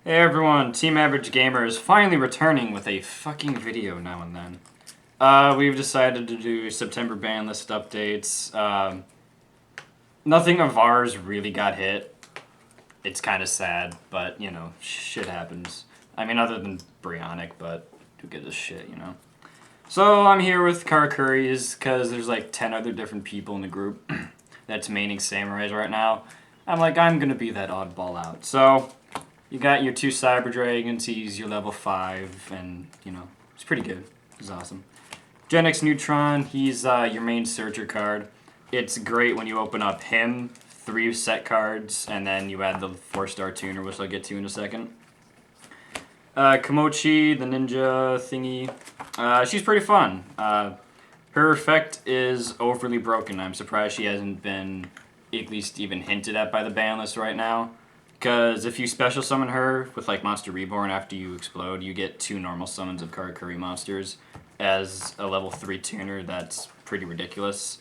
Hey everyone, Team Average Gamer is finally returning with a fucking video now and then. We've decided to do September ban list updates. Nothing of ours really got hit. It's kind of sad, but you know, shit happens. I mean, other than Brionic, but who gives a shit, you know? So I'm here with Karakuris because there's like 10 other different people in the group that's maining samurais right now. I'm gonna be that oddball out. So you got your 2 Cyber Dragons, he's your level 5, and, you know, it's pretty good. He's awesome. Gen X Neutron, he's your main searcher card. It's great when you open up him, 3 set cards, and then you add the 4-star tuner, which I'll get to in a second. Komochi, the ninja thingy, she's pretty fun. Her effect is overly broken. I'm surprised she hasn't been at least even hinted at by the ban list right now. Because if you special summon her with like Monster Reborn after you explode, you get 2 normal summons of Karakuri monsters as a level 3 tuner. That's pretty ridiculous.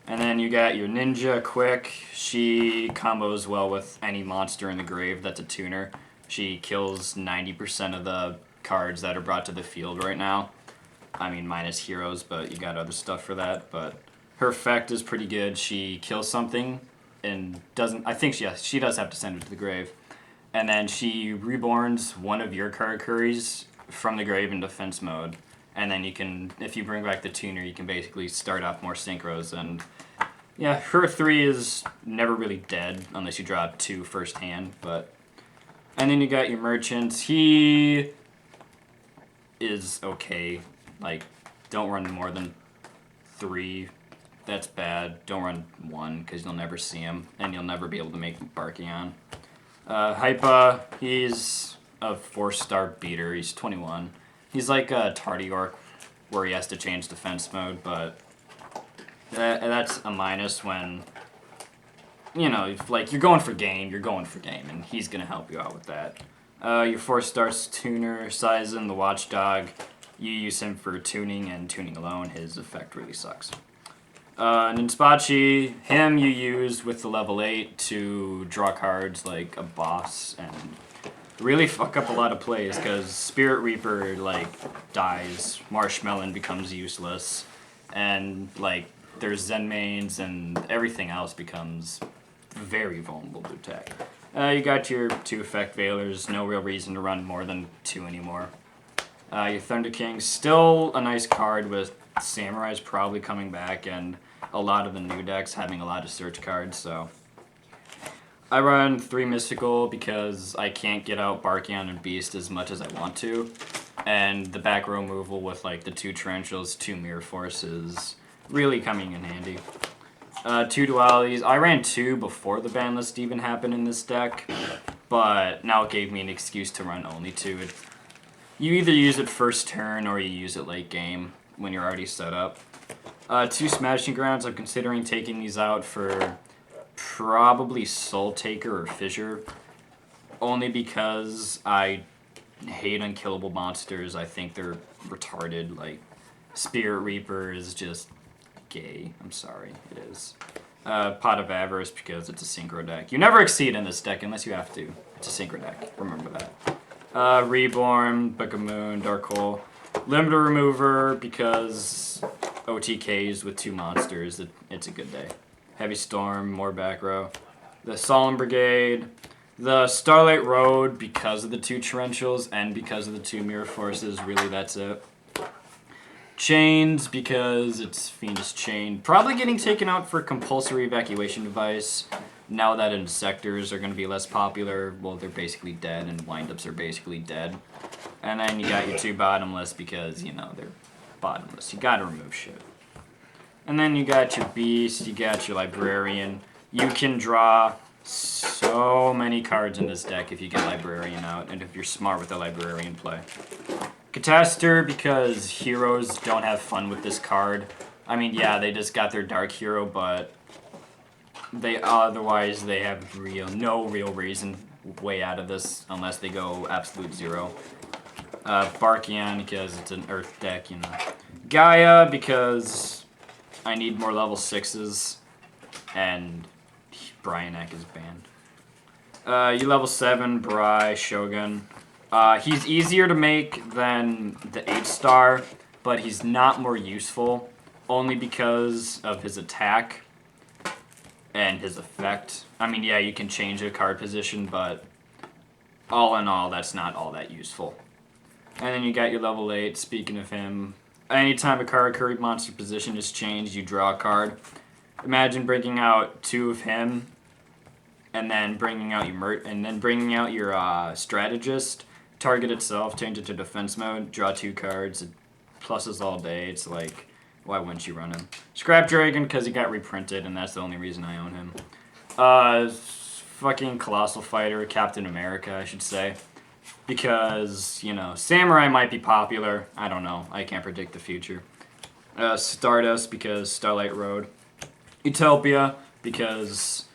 And then you got your Ninja Quick. She combos well with any monster in the grave that's a tuner. She kills 90% of the cards that are brought to the field right now. I mean, minus heroes, but you got other stuff for that. But her effect is pretty good. She kills something and doesn't. I think she does have to send it to the grave, and then she reborns one of your Karakuris from the grave in defense mode, and then you can, if you bring back the tuner, you can basically start off more synchros. And yeah, her 3 is never really dead unless you drop 2 first hand. But and then you got your merchant. He is okay. Like, don't run more than 3. That's bad. Don't run 1 because you'll never see him and you'll never be able to make Barkion. Hypa, he's a 4-star beater. He's 21. He's like a Tardy Orc where he has to change defense mode, but that's a minus when, you know, if, like, you're going for game, and he's going to help you out with that. Your 4-star tuner, Sizen, the Watchdog, you use him for tuning and tuning alone. His effect really sucks. Ninspachi, him you use with the level 8 to draw cards like a boss and really fuck up a lot of plays because Spirit Reaper like dies, Marshmelon becomes useless, and like there's Zen mains and everything else becomes very vulnerable to attack. You got your 2 effect veilers, no real reason to run more than 2 anymore. Your Thunder King, still a nice card with Samurai's probably coming back and a lot of the new decks having a lot of search cards, so I run 3 Mystical because I can't get out Barkion and Beast as much as I want to, and the back row removal with like the 2 Tarantulas, 2 Mirror Forces really coming in handy. 2 Dualities, I ran 2 before the ban list even happened in this deck, but now it gave me an excuse to run only 2. You either use it first turn or you use it late game when you're already set up. 2 Smashing Grounds, I'm considering taking these out for probably Soul Taker or Fissure. Only because I hate unkillable monsters. I think they're retarded. Like, Spirit Reaper is just gay. I'm sorry, it is. Pot of Avarice because it's a synchro deck. You never exceed in this deck unless you have to. It's a synchro deck. Remember that. Reborn, Book of Moon, Dark Hole. Limiter Remover because OTKs with 2 monsters, it's a good day. Heavy Storm, more back row. The Solemn Brigade. The Starlight Road because of the 2 Torrentials and because of the 2 Mirror Forces, really that's it. Chains because it's Fiendish Chain. Probably getting taken out for Compulsory Evacuation Device. Now that Insectors are going to be less popular, well, they're basically dead, and windups are basically dead. And then you got your 2 bottomless because, you know, they're bottomless. You gotta remove shit. And then you got your Beast, you got your Librarian. You can draw so many cards in this deck if you get Librarian out, and if you're smart with the Librarian play. Catastor because heroes don't have fun with this card. I mean, yeah, they just got their Dark Hero, but they have no real reason way out of this unless they go absolute 0. Barkion because it's an Earth deck, you know. Gaia because I need more level 6s, and Brionic is banned. You level 7, Brai, Shogun. He's easier to make than the 8-star, but he's not more useful, only because of his attack and his effect. I mean, yeah, you can change a card position, but all in all, that's not all that useful. And then you got your level 8, speaking of him. Anytime a Karakuri monster position is changed, you draw a card. Imagine bringing out 2 of him, and then bringing out your strategist. Target itself, change it to defense mode, draw 2 cards, it pluses all day. It's like, why wouldn't you run him? Scrap Dragon, because he got reprinted, and that's the only reason I own him. Fucking Colossal Fighter, Captain America, I should say. Because, you know, Samurai might be popular. I don't know. I can't predict the future. Stardust, because Starlight Road. Utopia, because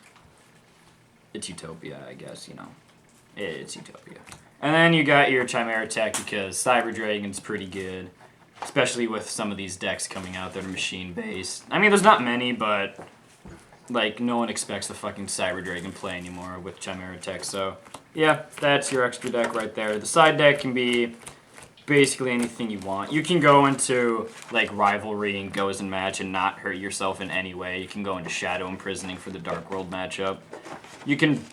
it's Utopia, I guess, you know. It's Utopia. And then you got your Chimera Tech, because Cyber Dragon's pretty good. Especially with some of these decks coming out that are machine-based. I mean, there's not many, but, like, no one expects the fucking Cyber Dragon play anymore with Chimera Tech, so... Yeah, that's your extra deck right there. The side deck can be basically anything you want. You can go into, like, Rivalry and Goes and Match and not hurt yourself in any way. You can go into Shadow Imprisoning for the Dark World matchup. You can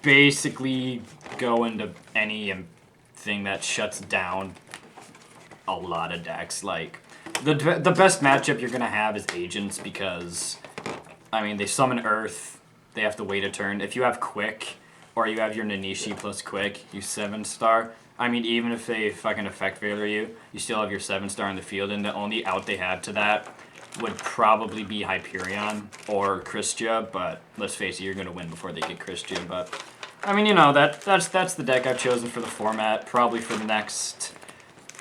basically go into anything that shuts down a lot of decks. Like, the best matchup you're going to have is Agents because, I mean, they summon Earth. They have to wait a turn. If you have Quick... or you have your Nanishi plus Quick, you 7-star. I mean, even if they fucking effect failure you, you still have your 7-star in the field, and the only out they have to that would probably be Hyperion or Christia, but let's face it, you're going to win before they get Christia, but... I mean, you know, that's the deck I've chosen for the format, probably for the next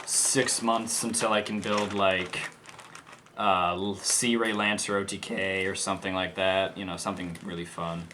6 months until I can build, like, C-Ray Lancer OTK or something like that, you know, something really fun.